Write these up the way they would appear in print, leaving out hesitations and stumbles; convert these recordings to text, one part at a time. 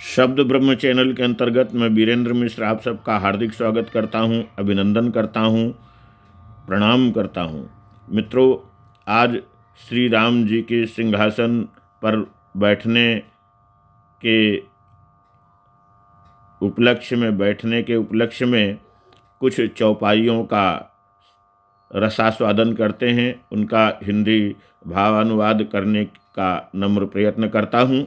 शब्द ब्रह्म चैनल के अंतर्गत मैं वीरेंद्र मिश्र आप सबका हार्दिक स्वागत करता हूं, अभिनंदन करता हूं, प्रणाम करता हूं। मित्रों, आज श्री राम जी के सिंहासन पर बैठने के उपलक्ष्य में कुछ चौपाइयों का रसास्वादन करते हैं। उनका हिंदी भावानुवाद करने का नम्र प्रयत्न करता हूं।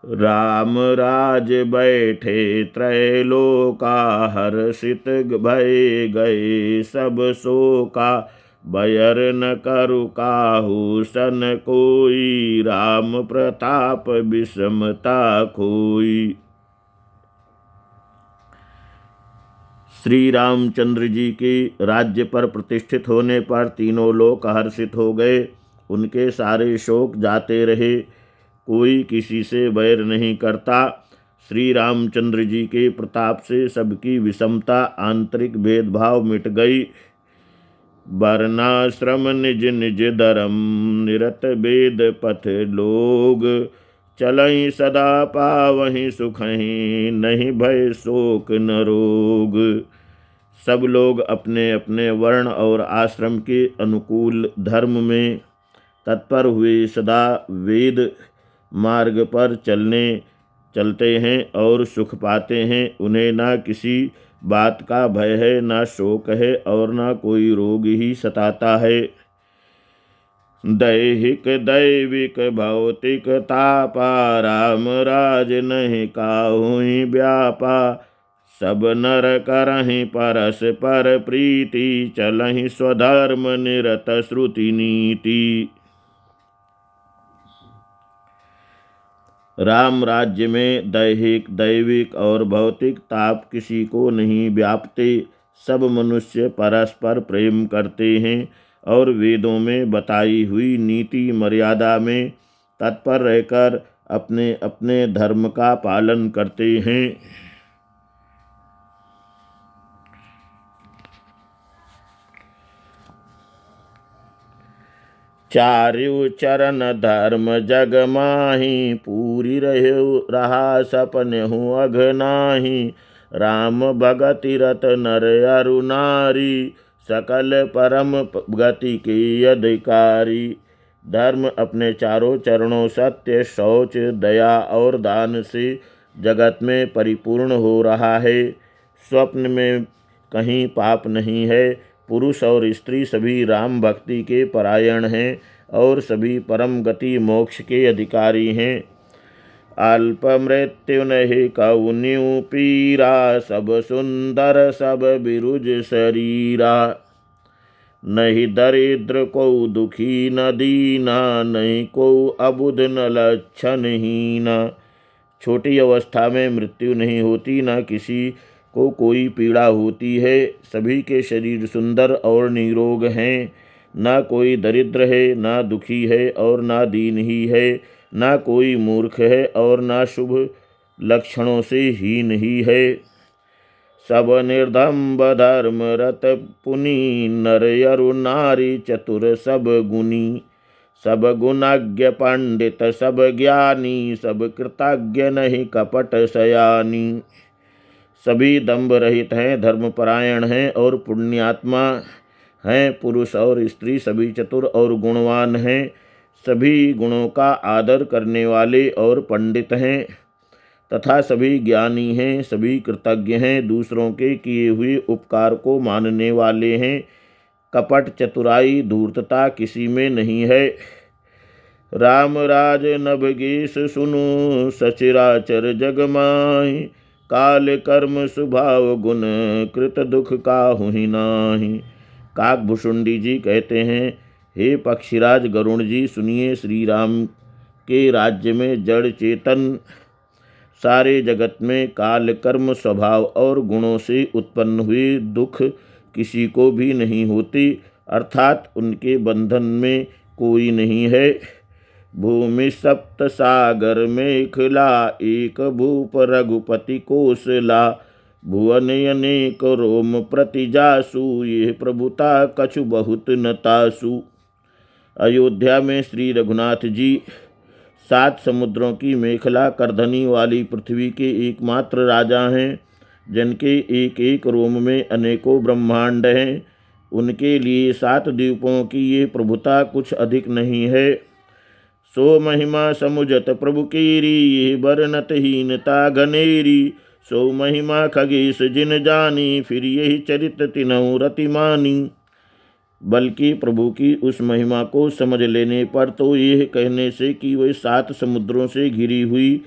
राम राज बैठे त्रैलोका, हर्षित भय गए सब शोका। बयर न करु काहू सन कोई, राम प्रताप विषमता खोई। श्री रामचंद्र जी के राज्य पर प्रतिष्ठित होने पर तीनों लोक हर्षित हो गए। उनके सारे शोक जाते रहे, कोई किसी से बैर नहीं करता। श्री रामचंद्र जी के प्रताप से सबकी विषमता, आंतरिक भेदभाव मिट गई। वर्णाश्रम निज निज धर्म, निरत वेद पथ लोग। चलहि सदा पावहि सुखहि, नहीं भय शोक न रोग। सब लोग अपने अपने वर्ण और आश्रम के अनुकूल धर्म में तत्पर हुए सदा वेद मार्ग पर चलते हैं और सुख पाते हैं। उन्हें ना किसी बात का भय है, ना शोक है और ना कोई रोग ही सताता है। दैहिक दैविक भौतिक तापा, राम राज नहीं काहुहि व्यापा। सब नर करहि परस्पर प्रीति, चलहि स्वधर्म निरत श्रुति नीति। राम राज्य में दैहिक दैविक और भौतिक ताप किसी को नहीं व्यापते। सब मनुष्य परस्पर प्रेम करते हैं और वेदों में बताई हुई नीति मर्यादा में तत्पर रहकर अपने अपने धर्म का पालन करते हैं। चारु चरण धर्म जग माही, पूरी रहा सपनेहु अघनाही। राम भगति रत नर अरु नारी, सकल परम गति के अधिकारी। धर्म अपने चारों चरणों सत्य, शौच, दया और दान से जगत में परिपूर्ण हो रहा है। स्वप्न में कहीं पाप नहीं है। पुरुष और स्त्री सभी राम भक्ति के परायण हैं और सभी परम गति मोक्ष के अधिकारी हैं। अल्प मृत्यु नहीं कहु न्यू पीरा, सब सुंदर सब बिरुज शरीरा। नहीं दरिद्र को दुखी न दीना, नहीं को अबुध न लक्षणहीना। छोटी अवस्था में मृत्यु नहीं होती, न किसी को कोई पीड़ा होती है। सभी के शरीर सुंदर और निरोग हैं। ना कोई दरिद्र है, ना दुखी है और ना दीन ही है। ना कोई मूर्ख है और ना शुभ लक्षणों से हीन ही है। सब निर्धम्ब धर्म रत पुनि, नर अरु नारी चतुर सब गुनी। सब गुणज्ञ पंडित सब ज्ञानी, सब कृतज्ञ नहीं कपट सयानी। सभी दंभ रहित हैं, धर्मपरायण हैं और पुण्यात्मा हैं। पुरुष और स्त्री सभी चतुर और गुणवान हैं। सभी गुणों का आदर करने वाले और पंडित हैं तथा सभी ज्ञानी हैं। सभी कृतज्ञ हैं, दूसरों के किए हुए उपकार को मानने वाले हैं। कपट, चतुराई, धूर्तता किसी में नहीं है। राम राज नभगेश सुनु, सचराचर जग माहि। काल कर्म स्वभाव गुण, कृत दुख काहु नाही। काकभुषुंडी जी कहते हैं, हे पक्षीराज गरुण जी, सुनिए, श्री राम के राज्य में जड़ चेतन सारे जगत में काल कर्म स्वभाव और गुणों से उत्पन्न हुए दुख किसी को भी नहीं होती, अर्थात उनके बंधन में कोई नहीं है। भूमि सप्त सागर मेखला, एक भूप रघुपति कोसला। भुवन अनेक रोम प्रति जासु, ये प्रभुता कछु बहुत न तासु। अयोध्या में श्री रघुनाथ जी 7 समुद्रों की मेखला करधनी वाली पृथ्वी के एकमात्र राजा हैं, जिनके एक एक रोम में अनेकों ब्रह्मांड हैं। उनके लिए 7 द्वीपों की ये प्रभुता कुछ अधिक नहीं है। सो महिमा समुझत प्रभु कीरी, ये बरनत हीनता घनेरी। सो महिमा खगेश जिन जानी, फिर यही चरित तिनहु रति मानी। बल्कि प्रभु की उस महिमा को समझ लेने पर तो यह कहने से कि वे 7 समुद्रों से घिरी हुई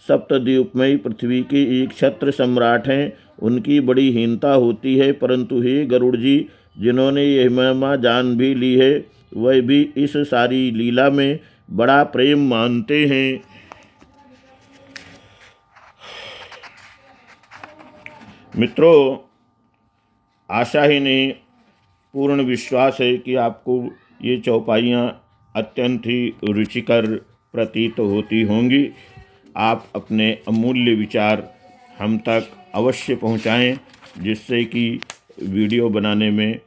सप्तद्वीपमयी पृथ्वी के एक छत्र सम्राट हैं, उनकी बड़ी हीनता होती है। परंतु हे गरुड़ जी, जिन्होंने यह महिमा जान भी ली है, वह भी इस सारी लीला में बड़ा प्रेम मानते हैं। मित्रों, आशा ही नहीं, पूर्ण विश्वास है कि आपको ये चौपाइयाँ अत्यंत ही रुचिकर प्रतीत होती होंगी। आप अपने अमूल्य विचार हम तक अवश्य पहुँचाएं, जिससे कि वीडियो बनाने में